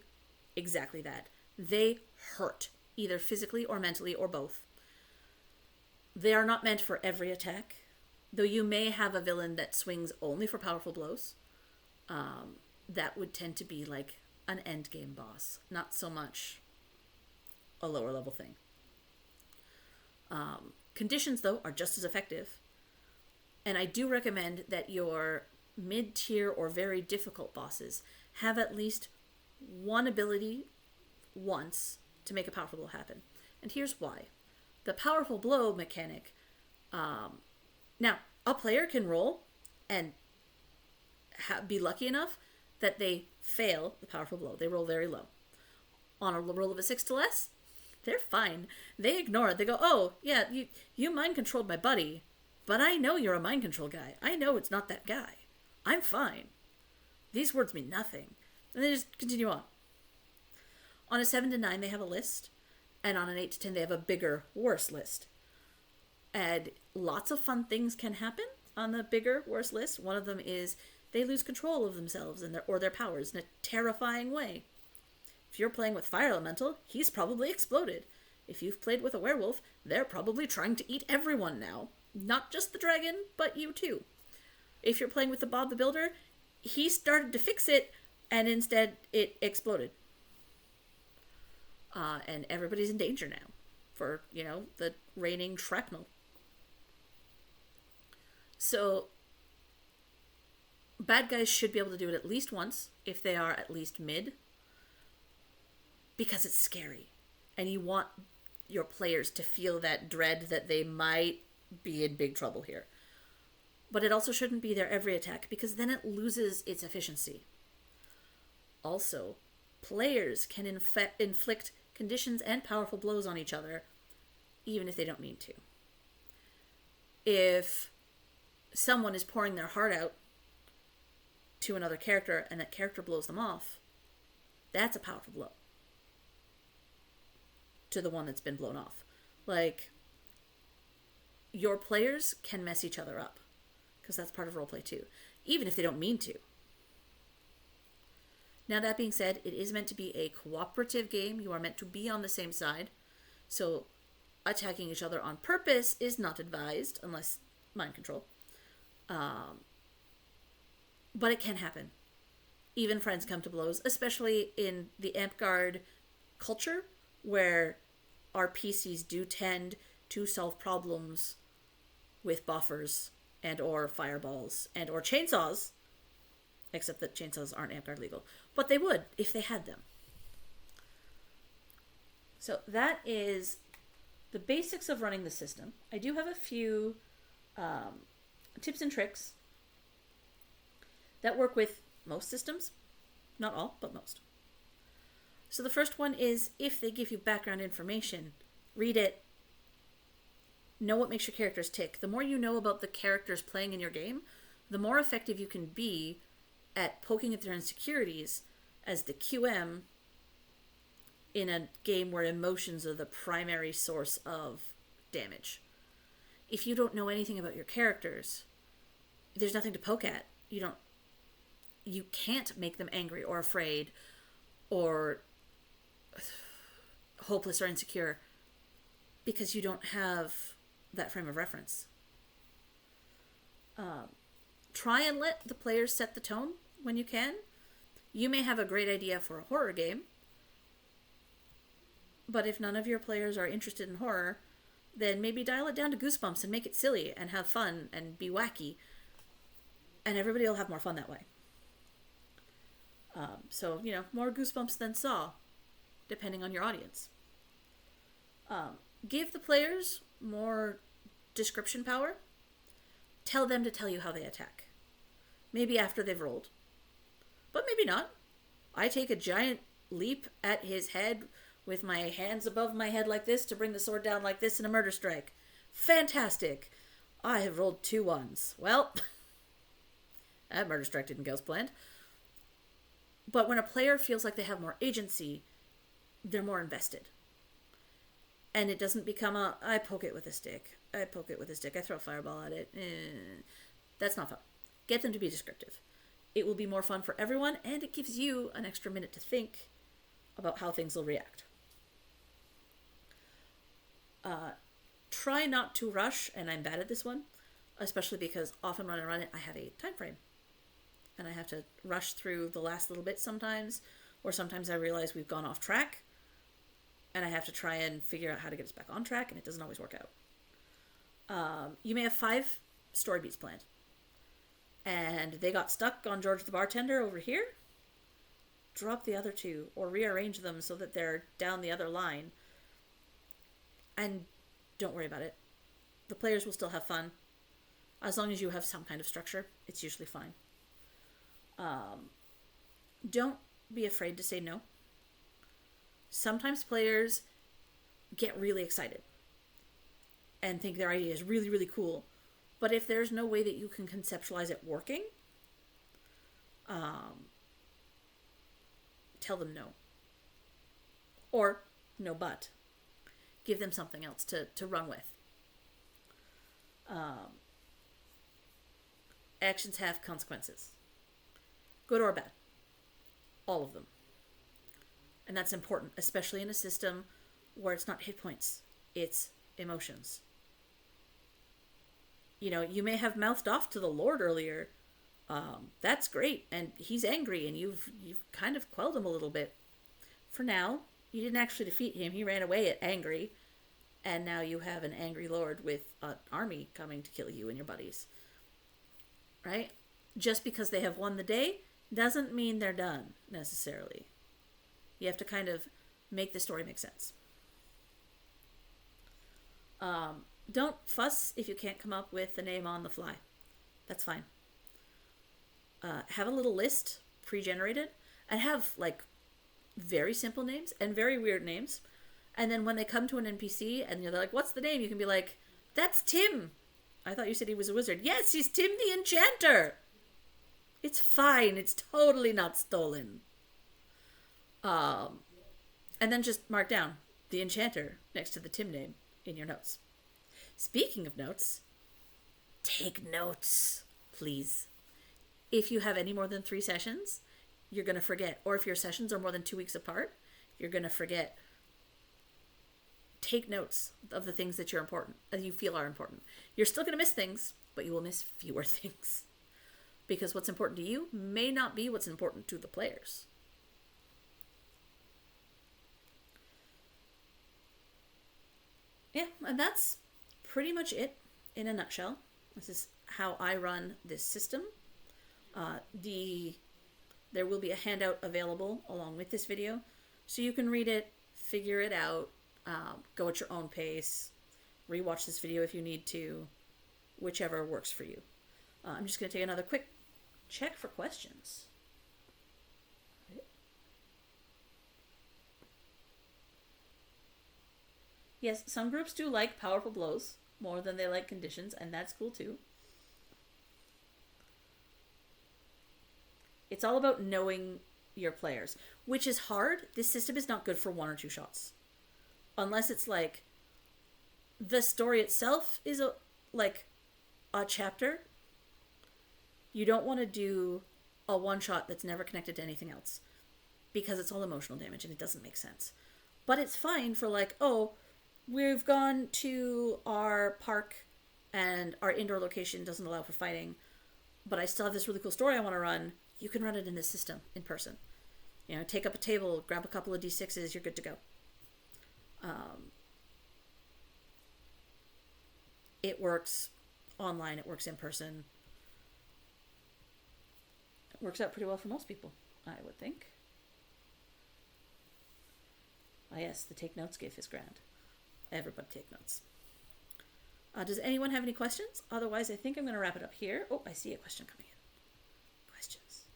exactly that. They hurt, either physically or mentally or both. They are not meant for every attack, though you may have a villain that swings only for powerful blows. That would tend to be like an endgame boss, not so much a lower level thing. Conditions, though, are just as effective. And I do recommend that your mid-tier or very difficult bosses have at least one ability once to make a powerful blow happen. And here's why. The powerful blow mechanic, now, a player can roll and be lucky enough that they fail the powerful blow. They roll very low. On a roll of a 6 to less, they're fine. They ignore it. They go, oh, yeah, you mind controlled my buddy, but I know you're a mind control guy. I know it's not that guy. I'm fine. These words mean nothing. And they just continue on. On a 7 to 9, they have a list. And on an 8 to 10, they have a bigger, worse list. And lots of fun things can happen on the bigger, worse list. One of them is they lose control of themselves and their powers in a terrifying way. If you're playing with Fire Elemental, he's probably exploded. If you've played with a werewolf, they're probably trying to eat everyone now. Not just the dragon, but you too. If you're playing with the Bob the Builder, he started to fix it, and instead it exploded. And everybody's in danger now for, the raining shrapnel. So, bad guys should be able to do it at least once, if they are at least mid, because it's scary. And you want your players to feel that dread that they might be in big trouble here. But it also shouldn't be their every attack, because then it loses its efficiency. Also, players can inflict conditions and powerful blows on each other, even if they don't mean to. If someone is pouring their heart out to another character and that character blows them off, that's a powerful blow to the one that's been blown off. Like, your players can mess each other up, because that's part of roleplay too, even if they don't mean to. Now, that being said, it is meant to be a cooperative game. You are meant to be on the same side. So attacking each other on purpose is not advised, unless mind control. But it can happen. Even friends come to blows, especially in the Amtgard culture, where our PCs do tend to solve problems with buffers and or fireballs and or chainsaws. Except that chainsaws aren't Amtgard legal. But they would if they had them. So that is the basics of running the system. I do have a few tips and tricks that work with most systems. Not all, but most. So the first one is, if they give you background information, read it. Know what makes your characters tick. The more you know about the characters playing in your game, the more effective you can be at poking at their insecurities as the QM in a game where emotions are the primary source of damage. If you don't know anything about your characters, there's nothing to poke at. You can't make them angry or afraid or hopeless or insecure because you don't have that frame of reference. Try and let the players set the tone when you can. You may have a great idea for a horror game, But if none of your players are interested in horror, then maybe dial it down to Goosebumps and make it silly and have fun and be wacky. And everybody will have more fun that way. So, more Goosebumps than Saw, depending on your audience. Give the players more description power. Tell them to tell you how they attack. Maybe after they've rolled. But maybe not. I take a giant leap at his head with my hands above my head like this to bring the sword down like this in a murder strike. Fantastic. I have rolled 2 1s. Well, that murder strike didn't go as planned. But when a player feels like they have more agency, they're more invested. And it doesn't become I poke it with a stick. I throw a fireball at it. That's not fun. Get them to be descriptive. It will be more fun for everyone, and it gives you an extra minute to think about how things will react. Try not to rush, and I'm bad at this one, especially because often when I run it, I have a time frame. And I have to rush through the last little bit sometimes, or sometimes I realize we've gone off track, and I have to try and figure out how to get us back on track, and it doesn't always work out. You may have 5 story beats planned, and they got stuck on George the bartender over here. Drop the other 2, or rearrange them so that they're down the other line, and don't worry about it. The players will still have fun. As long as you have some kind of structure, it's usually fine. Don't be afraid to say no. Sometimes players get really excited and think their idea is really, really cool. But if there's no way that you can conceptualize it working, tell them no. Or no but. Give them something else to run with. Actions have consequences. Good or bad. All of them. And that's important, especially in a system where it's not hit points. It's emotions. You may have mouthed off to the Lord earlier. That's great. And he's angry and you've kind of quelled him a little bit. For now, you didn't actually defeat him. He ran away angry. And now you have an angry Lord with an army coming to kill you and your buddies. Right? Just because they have won the day doesn't mean they're done, necessarily. You have to kind of make the story make sense. Don't fuss if you can't come up with the name on the fly. That's fine. Have a little list pre-generated and have very simple names and very weird names. And then when they come to an NPC and they're like, what's the name? You can be like, that's Tim. I thought you said he was a wizard. Yes, he's Tim the Enchanter. It's fine. It's totally not stolen. And then just mark down the Enchanter next to the Tim name in your notes. Speaking of notes, take notes, please. If you have any more than 3 sessions, you're going to forget. Or if your sessions are more than 2 weeks apart, you're going to forget. Take notes of the things that you feel are important. You're still going to miss things, but you will miss fewer things. Because what's important to you may not be what's important to the players. Yeah, and that's pretty much it in a nutshell. This is how I run this system. There will be a handout available along with this video, so you can read it, figure it out, go at your own pace, rewatch this video if you need to, whichever works for you. I'm just going to take another quick check for questions. Yes, some groups do like powerful blows more than they like conditions, and that's cool too. It's all about knowing your players, which is hard. This system is not good for 1 or 2 shots. Unless it's the story itself is a chapter. You don't want to do a 1-shot that's never connected to anything else, because it's all emotional damage and it doesn't make sense. But it's fine for we've gone to our park and our indoor location doesn't allow for fighting, but I still have this really cool story I want to run. You can run it in this system in person. Take up a table, grab a couple of D6s, you're good to go. It works online, it works in person. It works out pretty well for most people, I would think. Ah, yes, the take notes gif is grand. Everybody take notes. Does anyone have any questions? Otherwise, I think I'm going to wrap it up here. Oh, I see a question coming in. Questions.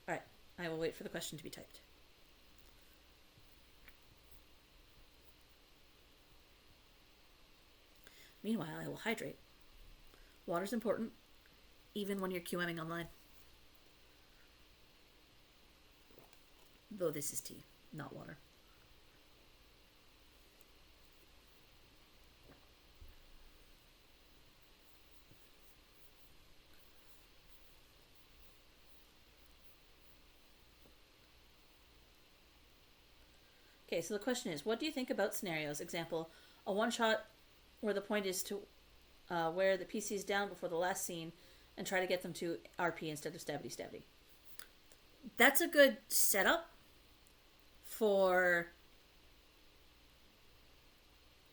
All right, I will wait for the question to be typed. Meanwhile, I will hydrate. Water's important, even when you're QMing online. Though this is tea, not water. Okay, so the question is, what do you think about scenarios? Example, a one-shot where the point is to wear the PCs down before the last scene and try to get them to RP instead of stabby. That's a good setup for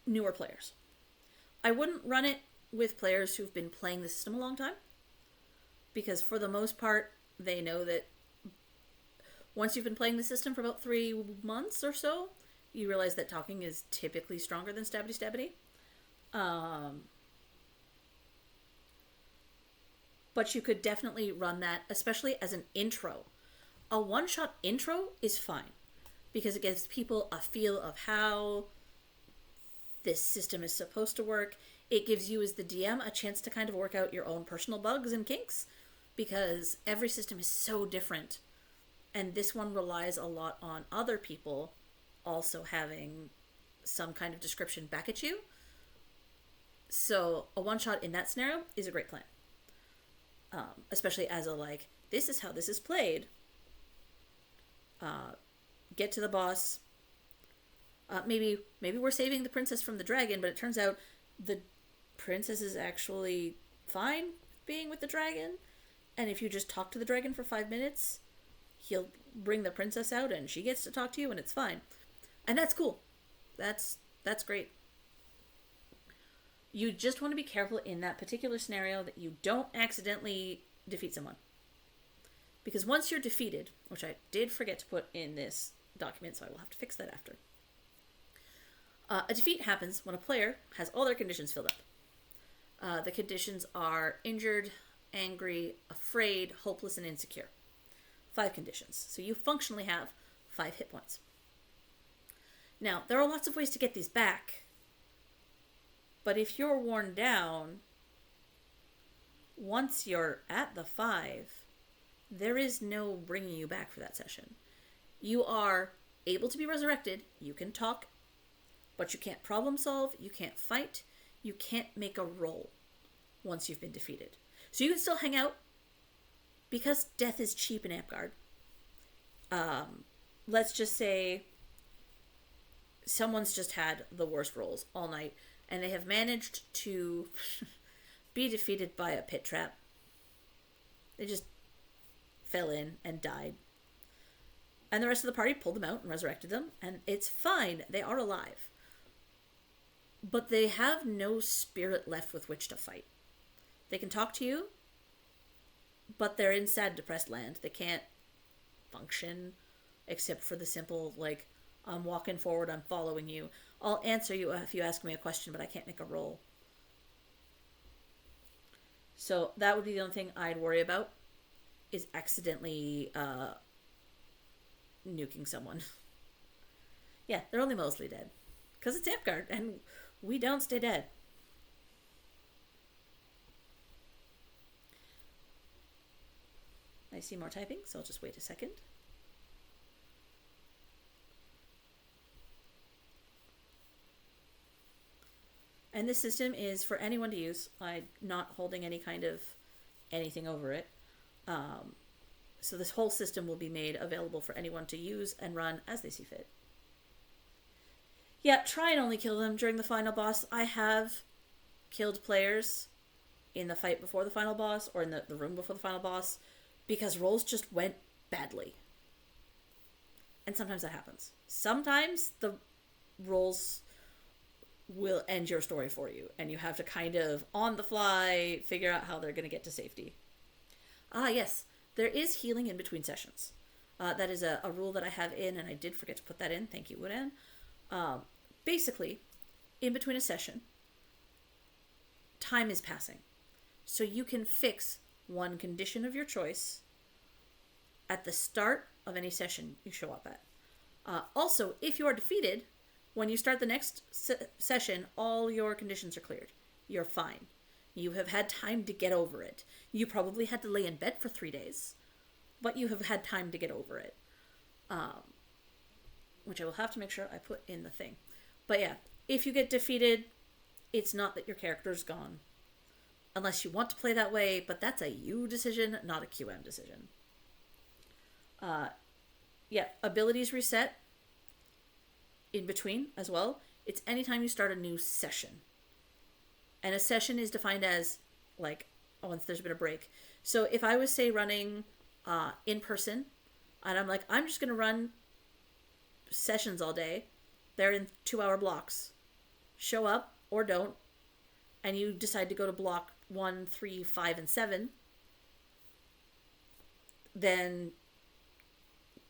newer players. I wouldn't run it with players who've been playing the system a long time, because for the most part, they know that once you've been playing the system for about 3 months or so, you realize that talking is typically stronger than stabby. But you could definitely run that, especially as an intro. A one-shot intro is fine, because it gives people a feel of how this system is supposed to work. It gives you as the DM a chance to kind of work out your own personal bugs and kinks, because every system is so different. And this one relies a lot on other people also having some kind of description back at you. So a one-shot in that scenario is a great plan. Especially as a, like, this is how this is played. Get to the boss. Maybe we're saving the princess from the dragon, but it turns out the princess is actually fine being with the dragon. And if you just talk to the dragon for 5 minutes, he'll bring the princess out and she gets to talk to you and it's fine. And that's cool. That's great. You just want to be careful in that particular scenario that you don't accidentally defeat someone. Because once you're defeated, which I did forget to put in this document, so I will have to fix that after. A defeat happens when a player has all their conditions filled up. The conditions are injured, angry, afraid, hopeless, and insecure. 5 conditions. So you functionally have 5 hit points. Now, there are lots of ways to get these back. But if you're worn down, once you're at the 5, there is no bringing you back for that session. You are able to be resurrected. You can talk, but you can't problem solve. You can't fight. You can't make a roll once you've been defeated. So you can still hang out, because death is cheap in Amtgard. Let's just say someone's just had the worst rolls all night, and they have managed to be defeated by a pit trap. They just fell in and died. And the rest of the party pulled them out and resurrected them, and it's fine. They are alive. But they have no spirit left with which to fight. They can talk to you, but they're in sad, depressed land. They can't function except for the simple, like, I'm walking forward, I'm following you. I'll answer you if you ask me a question, but I can't make a roll. So that would be the only thing I'd worry about, is accidentally nuking someone. Yeah, they're only mostly dead. Because it's Amtgard, and we don't stay dead. I see more typing, so I'll just wait a second. And this system is for anyone to use. I'm not holding any kind of anything over it. So this whole system will be made available for anyone to use and run as they see fit. Yeah, try and only kill them during the final boss. I have killed players in the fight before the final boss, or in the room before the final boss, because rolls just went badly. And sometimes that happens. Sometimes the rolls will end your story for you, and you have to kind of on the fly figure out how they're going to get to safety. Yes, there is healing in between sessions. That is a rule that I have in, and I did forget to put that in. Thank you, Woodan. Basically, in between a session, time is passing. So you can fix one condition of your choice at the start of any session you show up at. Also, if you are defeated, when you start the next session, all your conditions are cleared. You're fine. You have had time to get over it. You probably had to lay in bed for 3 days, but you have had time to get over it. Which I will have to make sure I put in the thing. But yeah, if you get defeated, it's not that your character's gone. Unless you want to play that way, but that's a you decision, not a QM decision. Yeah, abilities reset in between as well. It's anytime you start a new session. And a session is defined as, like, once there's been a break. So if I was, say, running in person, and I'm like, I'm just going to run sessions all day. They're in 2-hour blocks. Show up or don't. And you decide to go to block 1, 3, 5, and 7. Then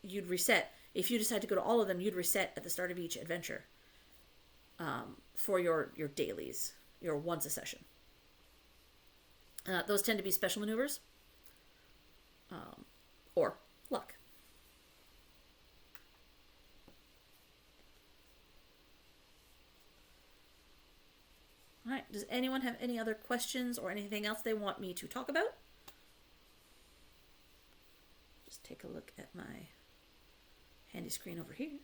you'd reset. If you decide to go to all of them, you'd reset at the start of each adventure for your dailies, your once a session. Those tend to be special maneuvers or luck. All right, does anyone have any other questions or anything else they want me to talk about? Just take a look at my handy screen over here.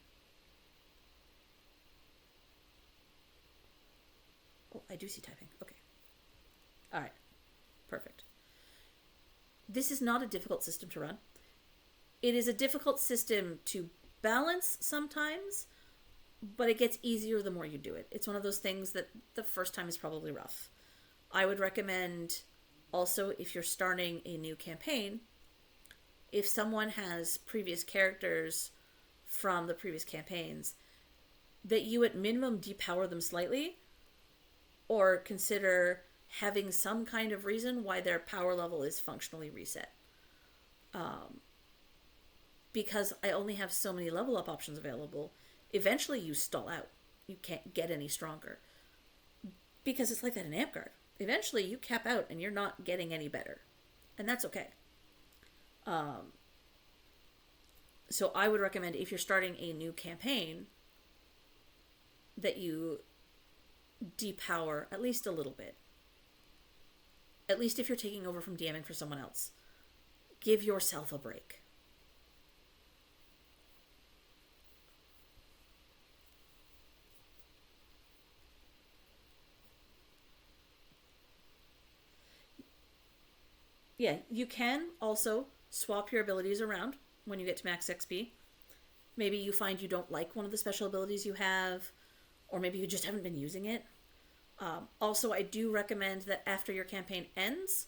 Oh, I do see typing. Okay. All right. Perfect. This is not a difficult system to run. It is a difficult system to balance sometimes, but it gets easier the more you do it. It's one of those things that the first time is probably rough. I would recommend also, if you're starting a new campaign, if someone has previous characters from the previous campaigns, that you at minimum depower them slightly, or consider having some kind of reason why their power level is functionally reset. Because I only have so many level up options available, eventually you stall out. You can't get any stronger. Because it's like that in Amtgard. Eventually you cap out and you're not getting any better. And that's okay. So I would recommend, if you're starting a new campaign, that you depower at least a little bit. At least if you're taking over from DMing for someone else. Give yourself a break. Yeah, you can also swap your abilities around when you get to max XP. Maybe you find you don't like one of the special abilities you have, or maybe you just haven't been using it. Also, I do recommend that after your campaign ends,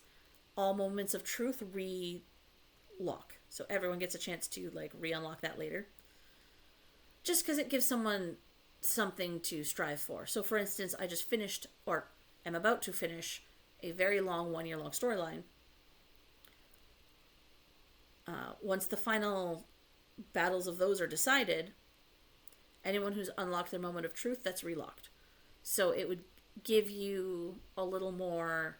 all moments of truth re-lock. So everyone gets a chance to re-unlock that later. Just because it gives someone something to strive for. So for instance, I just finished, or am about to finish, a very long 1-year-long storyline. Once the final battles of those are decided, anyone who's unlocked their moment of truth, that's relocked. So it would give you a little more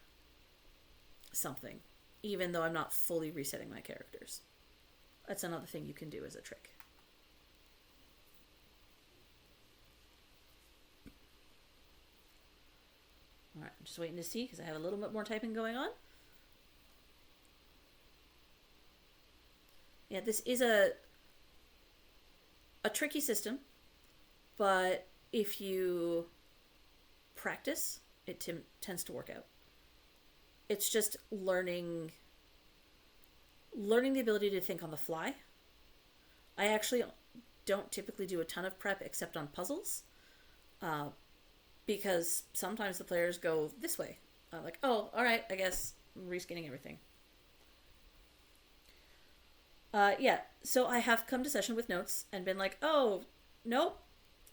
something, even though I'm not fully resetting my characters. That's another thing you can do as a trick. Alright, I'm just waiting to see because I have a little bit more typing going on. Yeah, this is a tricky system, but if you practice, it tends to work out. It's just learning the ability to think on the fly. I actually don't typically do a ton of prep except on puzzles, because sometimes the players go this way. Like, oh, all right, I guess I'm reskinning everything. Yeah, so I have come to session with notes and been like, oh, nope,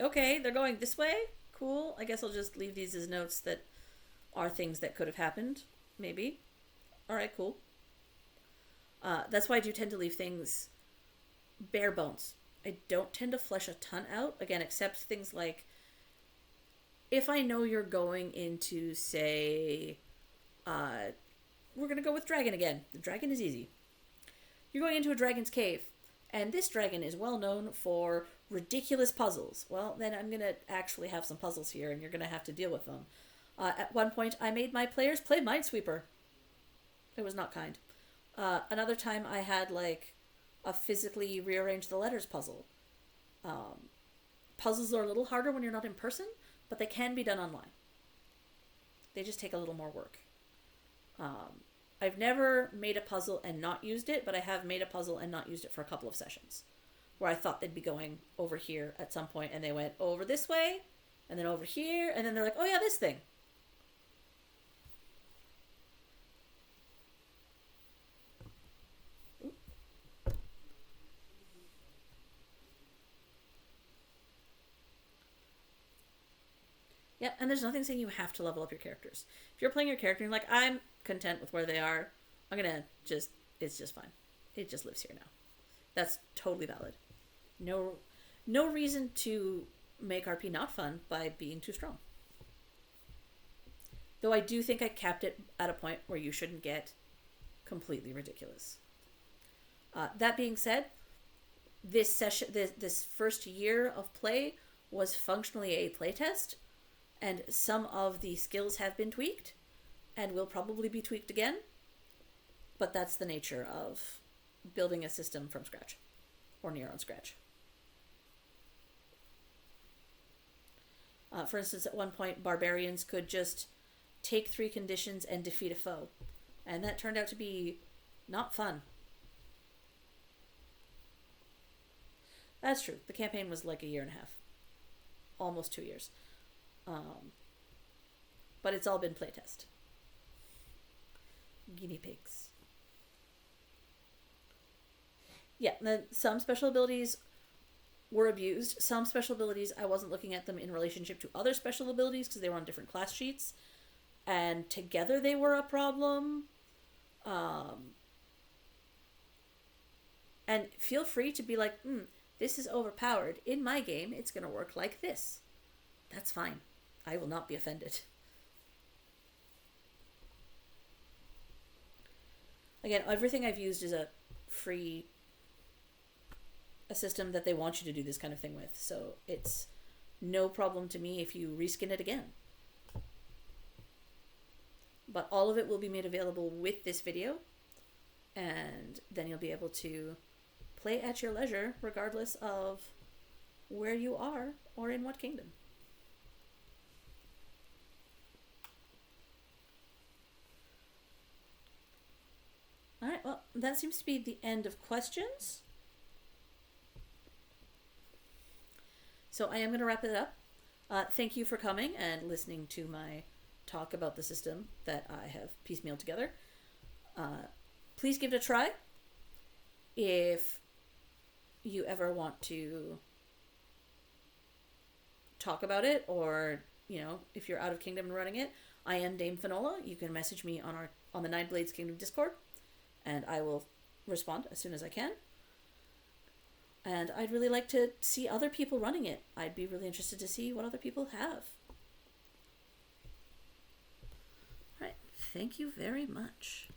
okay, they're going this way. Cool. I guess I'll just leave these as notes that are things that could have happened. Maybe. All right, cool. That's why I do tend to leave things bare bones. I don't tend to flesh a ton out, again, except things like if I know you're going into, say, we're going to go with dragon again. The dragon is easy. You're going into a dragon's cave, and this dragon is well known for ridiculous puzzles. Well, then I'm going to actually have some puzzles here, and you're going to have to deal with them. At one point, I made my players play Minesweeper. It was not kind. Another time, I had, like, a physically rearrange the letters puzzle. Puzzles are a little harder when you're not in person, but they can be done online. They just take a little more work. I've never made a puzzle and not used it, but I have made a puzzle and not used it for a couple of sessions, where I thought they'd be going over here at some point, and they went over this way, and then over here, and then they're like, oh yeah, this thing. Yeah, and there's nothing saying you have to level up your characters. If you're playing your character and you're like, I'm content with where they are, I'm gonna just, it's just fine. It just lives here now. That's totally valid. No reason to make RP not fun by being too strong. Though I do think I capped it at a point where you shouldn't get completely ridiculous. That being said, this session, this first year of play was functionally a playtest, and some of the skills have been tweaked and will probably be tweaked again, but that's the nature of building a system from scratch or near on scratch. For instance, at one point, barbarians could just take 3 conditions and defeat a foe, and that turned out to be not fun. That's true. The campaign was like 1.5 years, almost 2 years. But it's all been playtest. Guinea pigs. Yeah, then some special abilities were abused. Some special abilities, I wasn't looking at them in relationship to other special abilities because they were on different class sheets. And together they were a problem. And feel free to be like, this is overpowered. In my game, it's going to work like this. That's fine. I will not be offended. Again, everything I've used is a system that they want you to do this kind of thing with. So it's no problem to me if you reskin it again. But all of it will be made available with this video. And then you'll be able to play at your leisure regardless of where you are or in what kingdom. Alright, well, that seems to be the end of questions. So I am going to wrap it up. Thank you for coming and listening to my talk about the system that I have piecemealed together. Please give it a try. If you ever want to talk about it, or, if you're out of Kingdom and running it, I am Dame Finola. You can message me on the Nine Blades Kingdom Discord, and I will respond as soon as I can. And I'd really like to see other people running it. I'd be really interested to see what other people have. All right. Thank you very much.